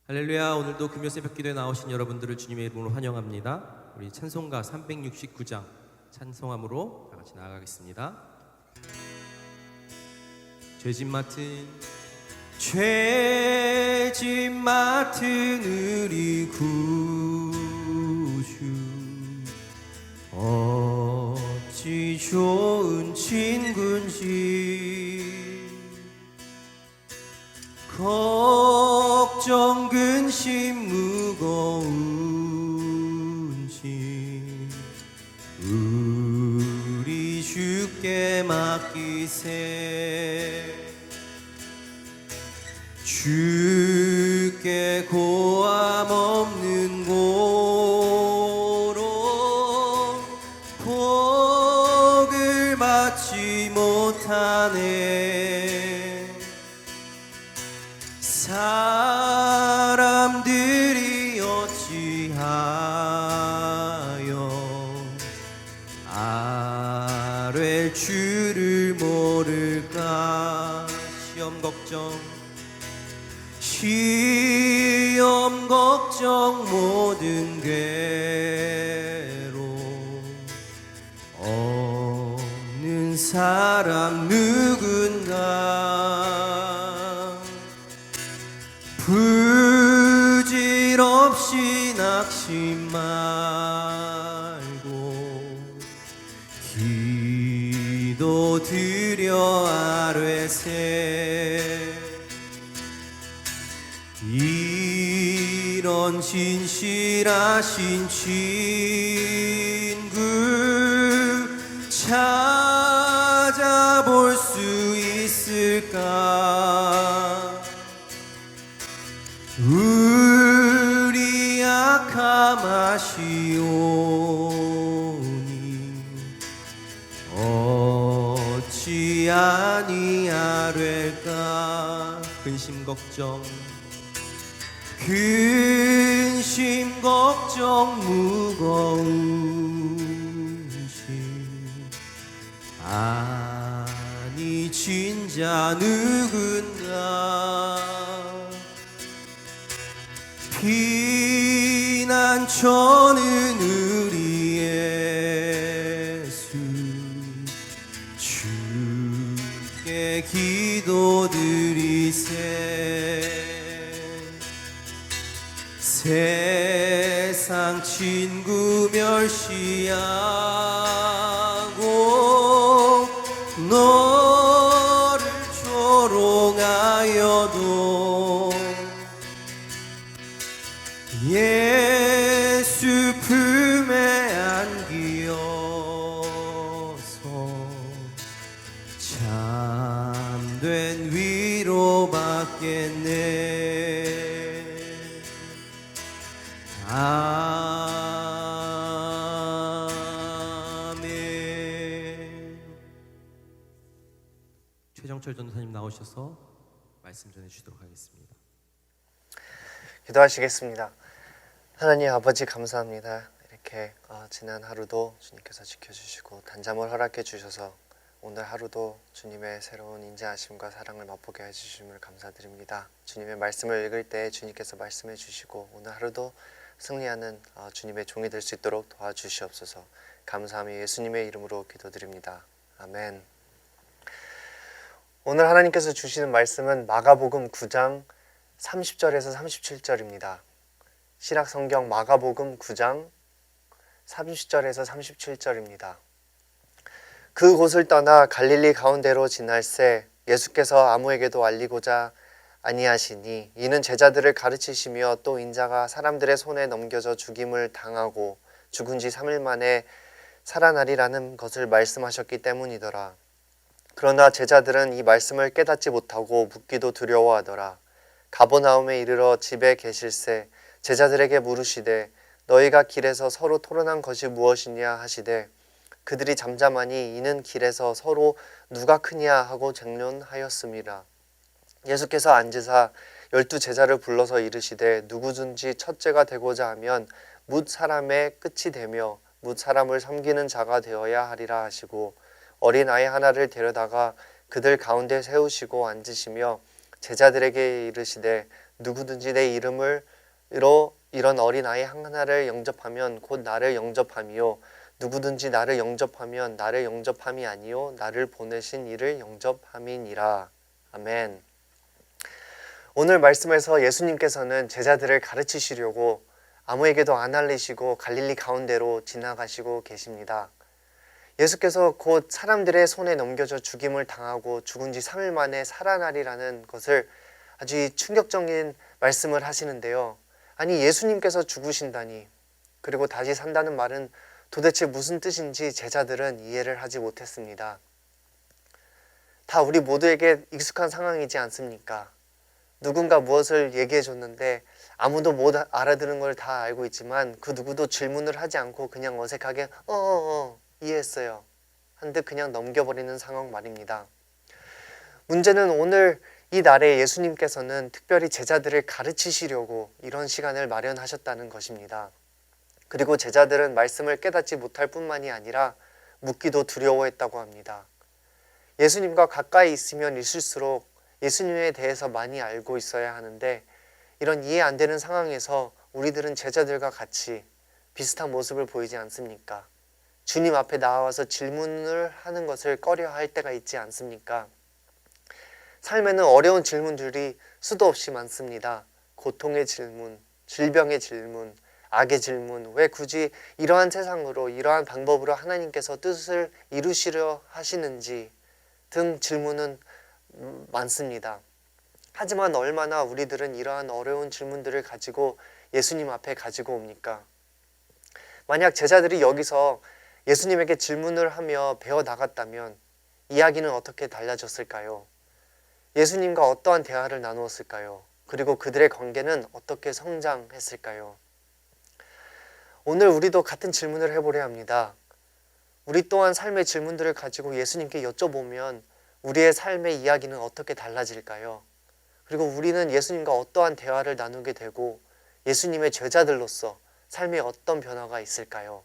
할렐루야. 오늘도 금요 새벽 기도에 나오신 여러분들을 주님의 이름으로 환영합니다. 우리 찬송가 369장 찬송함으로 다 같이 나아가겠습니다. 죄짐 맡은 우리 구주, 어찌 좋은 친구인지, 걱정 근심 무거운지 우리 주께 맡기세. 주께 고함 없는 고로 복을 받지 못하네. 사람들이 어찌하여 아뢰 주를 모를까. 시험 걱정 모든 괴로 없는 사람 누군가. 부질없이 낙심 말고 기도 드려 아뢰세. 이런 진실하신 친구 찾아볼 수 있을까. 우리 약함 아시오니 어찌 아니하될까. 근심 걱정 무거운지, 아니 진짜 누군가. 피난처는 우리 예수, 주께 기도드리세. 세상 친구 멸시하고 너를 조롱하여도 예수 품에 안기어서 참된 위로 받겠네. 아멘. 최정철 전도사님 나오셔서 말씀 전해주시도록 하겠습니다. 기도하시겠습니다. 하나님 아버지 감사합니다. 이렇게 지난 하루도 주님께서 지켜주시고 단잠을 허락해 주셔서 오늘 하루도 주님의 새로운 인자하심과 사랑을 맛보게 해주심을 감사드립니다. 주님의 말씀을 읽을 때 주님께서 말씀해 주시고 오늘 하루도 승리하는 주님의 종이 될 수 있도록 도와주시옵소서. 감사하며 예수님의 이름으로 기도드립니다. 아멘. 오늘 하나님께서 주시는 말씀은 마가복음 9장 30절에서 37절입니다. 신약성경 마가복음 9장 30절에서 37절입니다. 그곳을 떠나 갈릴리 가운데로 지날새 예수께서 아무에게도 알리고자 아니하시니 이는 제자들을 가르치시며 또 인자가 사람들의 손에 넘겨져 죽임을 당하고 죽은 지 3일 만에 살아나리라는 것을 말씀하셨기 때문이더라. 그러나 제자들은 이 말씀을 깨닫지 못하고 묻기도 두려워하더라. 가버나움에 이르러 집에 계실새 제자들에게 물으시되 너희가 길에서 서로 토론한 것이 무엇이냐 하시되 그들이 잠잠하니 이는 길에서 서로 누가 크냐 하고 쟁론하였음이라. 예수께서 앉으사 12 제자를 불러서 이르시되 누구든지 첫째가 되고자 하면 뭇 사람의 끝이 되며 뭇 사람을 섬기는 자가 되어야 하리라 하시고 어린 아이 하나를 데려다가 그들 가운데 세우시고 앉으시며 제자들에게 이르시되 누구든지 내 이름으로 이런 어린아이 하나를 영접하면 곧 나를 영접함이요 누구든지 나를 영접하면 나를 영접함이 아니요 나를 보내신 이를 영접함이니라. 아멘. 오늘 말씀에서 예수님께서는 제자들을 가르치시려고 아무에게도 안 알리시고 갈릴리 가운데로 지나가시고 계십니다. 예수께서 곧 사람들의 손에 넘겨져 죽임을 당하고 죽은 지 3일 만에 살아나리라는 것을 아주 충격적인 말씀을 하시는데요. 아니, 예수님께서 죽으신다니, 그리고 다시 산다는 말은 도대체 무슨 뜻인지 제자들은 이해를 하지 못했습니다. 다 우리 모두에게 익숙한 상황이지 않습니까? 누군가 무엇을 얘기해 줬는데 아무도 못 알아들은 걸 다 알고 있지만 그 누구도 질문을 하지 않고 그냥 어색하게 이해했어요 한 듯 그냥 넘겨버리는 상황 말입니다. 문제는 오늘 이 날에 예수님께서는 특별히 제자들을 가르치시려고 이런 시간을 마련하셨다는 것입니다. 그리고 제자들은 말씀을 깨닫지 못할 뿐만이 아니라 묻기도 두려워했다고 합니다. 예수님과 가까이 있으면 있을수록 예수님에 대해서 많이 알고 있어야 하는데 이런 이해 안 되는 상황에서 우리들은 제자들과 같이 비슷한 모습을 보이지 않습니까? 주님 앞에 나와서 질문을 하는 것을 꺼려 할 때가 있지 않습니까? 삶에는 어려운 질문들이 수도 없이 많습니다. 고통의 질문, 질병의 질문, 악의 질문, 왜 굳이 이러한 세상으로 이러한 방법으로 하나님께서 뜻을 이루시려 하시는지 등 질문은 많습니다. 하지만 얼마나 우리들은 이러한 어려운 질문들을 가지고 예수님 앞에 가지고 옵니까? 만약 제자들이 여기서 예수님에게 질문을 하며 배워 나갔다면 이야기는 어떻게 달라졌을까요? 예수님과 어떠한 대화를 나누었을까요? 그리고 그들의 관계는 어떻게 성장했을까요? 오늘 우리도 같은 질문을 해보려 합니다. 우리 또한 삶의 질문들을 가지고 예수님께 여쭤보면 우리의 삶의 이야기는 어떻게 달라질까요? 그리고 우리는 예수님과 어떠한 대화를 나누게 되고 예수님의 제자들로서 삶에 어떤 변화가 있을까요?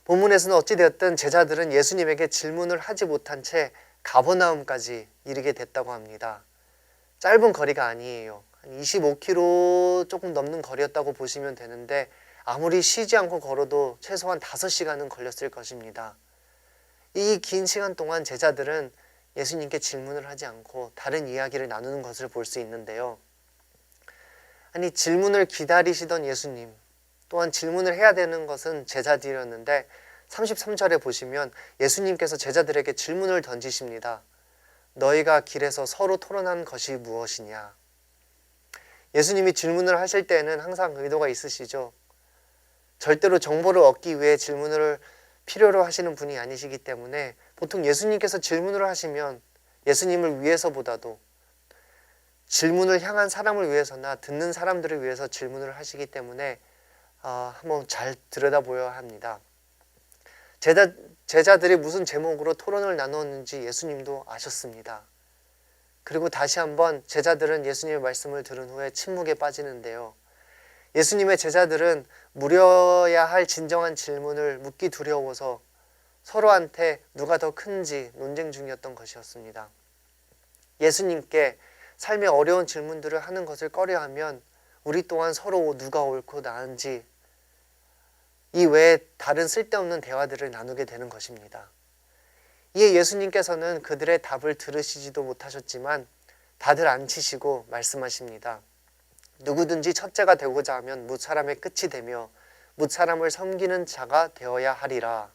본문에서는 어찌되었든 제자들은 예수님에게 질문을 하지 못한 채 가버나움까지 이르게 됐다고 합니다. 짧은 거리가 아니에요. 한 25km 조금 넘는 거리였다고 보시면 되는데 아무리 쉬지 않고 걸어도 최소한 5시간은 걸렸을 것입니다. 이 긴 시간 동안 제자들은 예수님께 질문을 하지 않고 다른 이야기를 나누는 것을 볼 수 있는데요. 아니, 질문을 기다리시던 예수님, 또한 질문을 해야 되는 것은 제자들이었는데 33절에 보시면 예수님께서 제자들에게 질문을 던지십니다. 너희가 길에서 서로 토론한 것이 무엇이냐? 예수님이 질문을 하실 때에는 항상 의도가 있으시죠. 절대로 정보를 얻기 위해 질문을 필요로 하시는 분이 아니시기 때문에 보통 예수님께서 질문을 하시면 예수님을 위해서보다도 질문을 향한 사람을 위해서나 듣는 사람들을 위해서 질문을 하시기 때문에 한번 잘 들여다보아야 합니다. 제자들이 무슨 제목으로 토론을 나누었는지 예수님도 아셨습니다. 그리고 다시 한번 제자들은 예수님의 말씀을 들은 후에 침묵에 빠지는데요. 예수님의 제자들은 물어야 할 진정한 질문을 묻기 두려워서 서로한테 누가 더 큰지 논쟁 중이었던 것이었습니다. 예수님께 삶의 어려운 질문들을 하는 것을 꺼려하면 우리 또한 서로 누가 옳고 나은지 이 외에 다른 쓸데없는 대화들을 나누게 되는 것입니다. 이에 예수님께서는 그들의 답을 들으시지도 못하셨지만 다들 앉히시고 말씀하십니다. 누구든지 첫째가 되고자 하면 무사람의 끝이 되며 무사람을 섬기는 자가 되어야 하리라.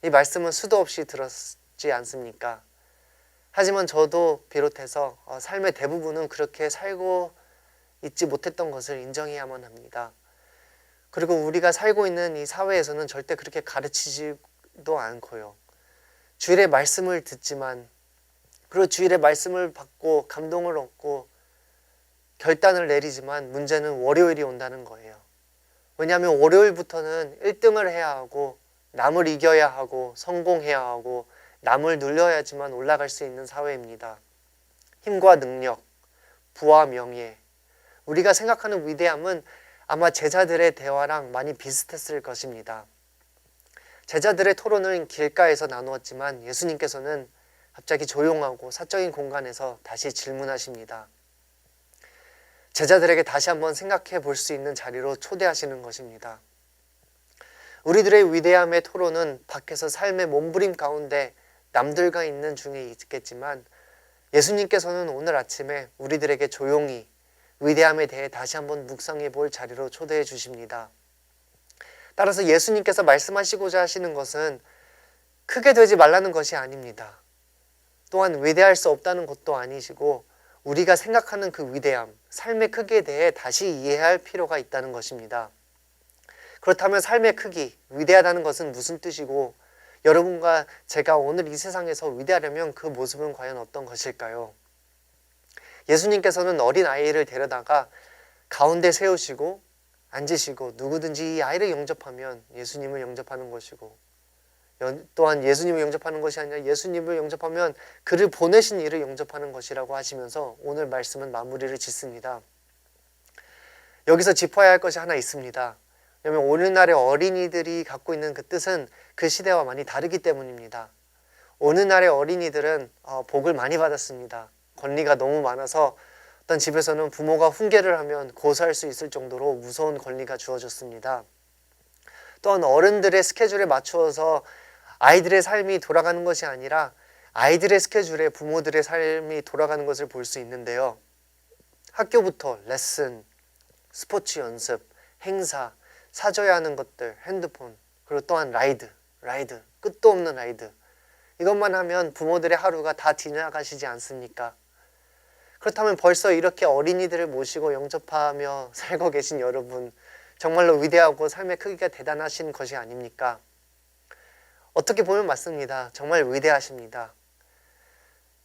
이 말씀은 수도 없이 들었지 않습니까? 하지만 저도 비롯해서 삶의 대부분은 그렇게 살고 있지 못했던 것을 인정해야만 합니다. 그리고 우리가 살고 있는 이 사회에서는 절대 그렇게 가르치지도 않고요. 주일의 말씀을 듣지만 그리고 주일의 말씀을 받고 감동을 얻고 결단을 내리지만 문제는 월요일이 온다는 거예요. 왜냐하면 월요일부터는 1등을 해야 하고 남을 이겨야 하고 성공해야 하고 남을 눌려야지만 올라갈 수 있는 사회입니다. 힘과 능력, 부와 명예, 우리가 생각하는 위대함은 아마 제자들의 대화랑 많이 비슷했을 것입니다. 제자들의 토론은 길가에서 나누었지만 예수님께서는 갑자기 조용하고 사적인 공간에서 다시 질문하십니다. 제자들에게 다시 한번 생각해 볼 수 있는 자리로 초대하시는 것입니다. 우리들의 위대함의 토론은 밖에서 삶의 몸부림 가운데 남들과 있는 중에 있겠지만 예수님께서는 오늘 아침에 우리들에게 조용히 위대함에 대해 다시 한번 묵상해 볼 자리로 초대해 주십니다. 따라서 예수님께서 말씀하시고자 하시는 것은 크게 되지 말라는 것이 아닙니다. 또한 위대할 수 없다는 것도 아니시고 우리가 생각하는 그 위대함, 삶의 크기에 대해 다시 이해할 필요가 있다는 것입니다. 그렇다면 삶의 크기, 위대하다는 것은 무슨 뜻이고 여러분과 제가 오늘 이 세상에서 위대하려면 그 모습은 과연 어떤 것일까요? 예수님께서는 어린 아이를 데려다가 가운데 세우시고 앉으시고 누구든지 이 아이를 영접하면 예수님을 영접하는 것이고 또한 예수님을 영접하는 것이 아니라 예수님을 영접하면 그를 보내신 이를 영접하는 것이라고 하시면서 오늘 말씀은 마무리를 짓습니다. 여기서 짚어야 할 것이 하나 있습니다. 왜냐하면 오늘날의 어린이들이 갖고 있는 그 뜻은 그 시대와 많이 다르기 때문입니다. 오늘날의 어린이들은 복을 많이 받았습니다. 권리가 너무 많아서 어떤 집에서는 부모가 훈계를 하면 고소할 수 있을 정도로 무서운 권리가 주어졌습니다. 또한 어른들의 스케줄에 맞추어서 아이들의 삶이 돌아가는 것이 아니라 아이들의 스케줄에 부모들의 삶이 돌아가는 것을 볼 수 있는데요. 학교부터 레슨, 스포츠 연습, 행사, 사줘야 하는 것들, 핸드폰, 그리고 또한 라이드, 끝도 없는 라이드. 이것만 하면 부모들의 하루가 다 지나가시지 않습니까? 그렇다면 벌써 이렇게 어린이들을 모시고 영접하며 살고 계신 여러분, 정말로 위대하고 삶의 크기가 대단하신 것이 아닙니까? 어떻게 보면 맞습니다. 정말 위대하십니다.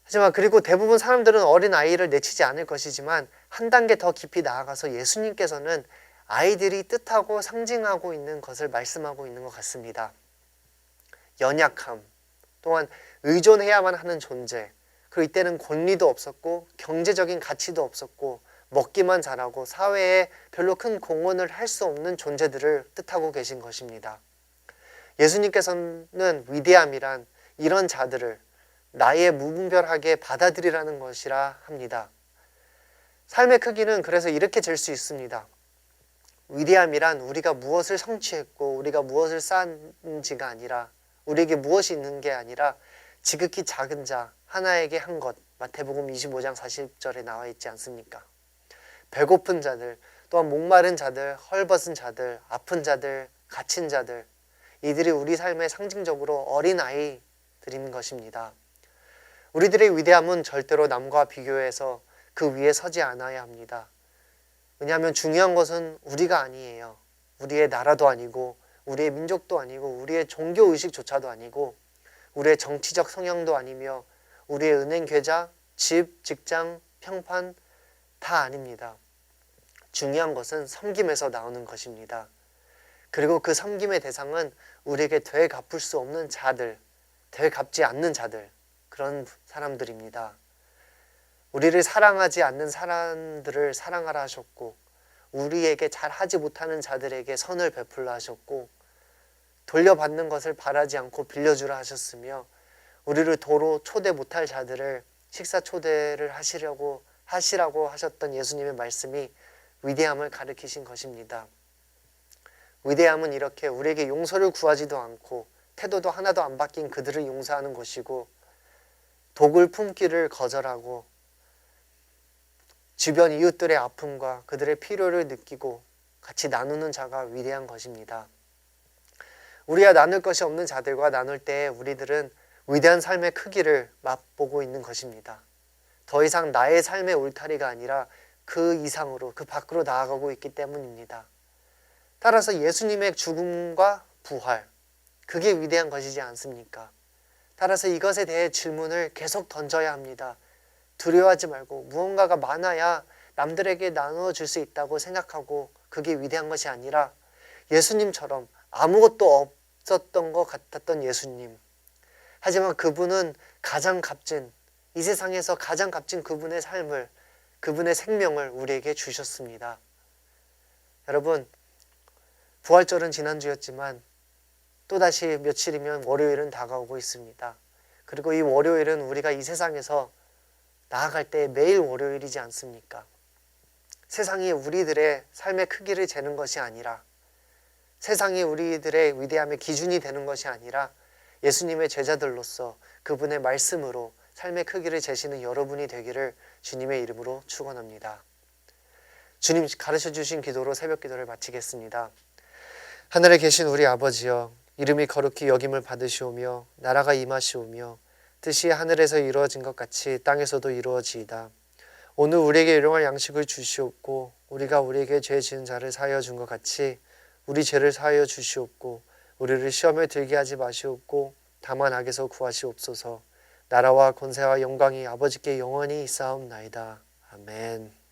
하지만 그리고 대부분 사람들은 어린 아이를 내치지 않을 것이지만 한 단계 더 깊이 나아가서 예수님께서는 아이들이 뜻하고 상징하고 있는 것을 말씀하고 있는 것 같습니다. 연약함, 또한 의존해야만 하는 존재, 그리고 이때는 권리도 없었고 경제적인 가치도 없었고 먹기만 잘하고 사회에 별로 큰 공헌을 할 수 없는 존재들을 뜻하고 계신 것입니다. 예수님께서는 위대함이란 이런 자들을 나의 무분별하게 받아들이라는 것이라 합니다. 삶의 크기는 그래서 이렇게 잴 수 있습니다. 위대함이란 우리가 무엇을 성취했고 우리가 무엇을 쌓은지가 아니라 우리에게 무엇이 있는 게 아니라 지극히 작은 자 하나에게 한 것, 마태복음 25장 40절에 나와 있지 않습니까? 배고픈 자들, 또한 목마른 자들, 헐벗은 자들, 아픈 자들, 갇힌 자들, 이들이 우리 삶의 상징적으로 어린아이들인 것입니다. 우리들의 위대함은 절대로 남과 비교해서 그 위에 서지 않아야 합니다. 왜냐하면 중요한 것은 우리가 아니에요. 우리의 나라도 아니고 우리의 민족도 아니고 우리의 종교의식조차도 아니고 우리의 정치적 성향도 아니며 우리의 은행 계좌, 집, 직장, 평판 다 아닙니다. 중요한 것은 섬김에서 나오는 것입니다. 그리고 그 섬김의 대상은 우리에게 되갚을 수 없는 자들, 되갚지 않는 자들, 그런 사람들입니다. 우리를 사랑하지 않는 사람들을 사랑하라 하셨고 우리에게 잘하지 못하는 자들에게 선을 베풀라 하셨고 돌려받는 것을 바라지 않고 빌려주라 하셨으며 우리를 도로 초대 못할 자들을 식사 초대를 하시라고 하셨던 예수님의 말씀이 위대함을 가리키신 것입니다. 위대함은 이렇게 우리에게 용서를 구하지도 않고 태도도 하나도 안 바뀐 그들을 용서하는 것이고 독을 품기를 거절하고 주변 이웃들의 아픔과 그들의 필요를 느끼고 같이 나누는 자가 위대한 것입니다. 우리와 나눌 것이 없는 자들과 나눌 때 우리들은 위대한 삶의 크기를 맛보고 있는 것입니다. 더 이상 나의 삶의 울타리가 아니라 그 이상으로 그 밖으로 나아가고 있기 때문입니다. 따라서 예수님의 죽음과 부활, 그게 위대한 것이지 않습니까? 따라서 이것에 대해 질문을 계속 던져야 합니다. 두려워하지 말고 무언가가 많아야 남들에게 나누어줄 수 있다고 생각하고 그게 위대한 것이 아니라 예수님처럼 아무것도 없었던 것 같았던 예수님. 하지만 그분은 가장 값진, 이 세상에서 가장 값진 그분의 삶을, 그분의 생명을 우리에게 주셨습니다. 여러분, 부활절은 지난주였지만 또다시 며칠이면 월요일은 다가오고 있습니다. 그리고 이 월요일은 우리가 이 세상에서 나아갈 때 매일 월요일이지 않습니까? 세상이 우리들의 삶의 크기를 재는 것이 아니라, 세상이 우리들의 위대함의 기준이 되는 것이 아니라 예수님의 제자들로서 그분의 말씀으로 삶의 크기를 재시는 여러분이 되기를 주님의 이름으로 축원합니다. 주님 가르쳐 주신 기도로 새벽 기도를 마치겠습니다. 하늘에 계신 우리 아버지여, 이름이 거룩히 여김을 받으시오며 나라가 임하시오며 뜻이 하늘에서 이루어진 것 같이 땅에서도 이루어지이다. 오늘 우리에게 일용할 양식을 주시옵고 우리가 우리에게 죄 지은 자를 사하여 준 것 같이 우리 죄를 사하여 주시옵고 우리를 시험에 들게 하지 마시옵고 다만 악에서 구하시옵소서. 나라와 권세와 영광이 아버지께 영원히 있사옵나이다. 아멘.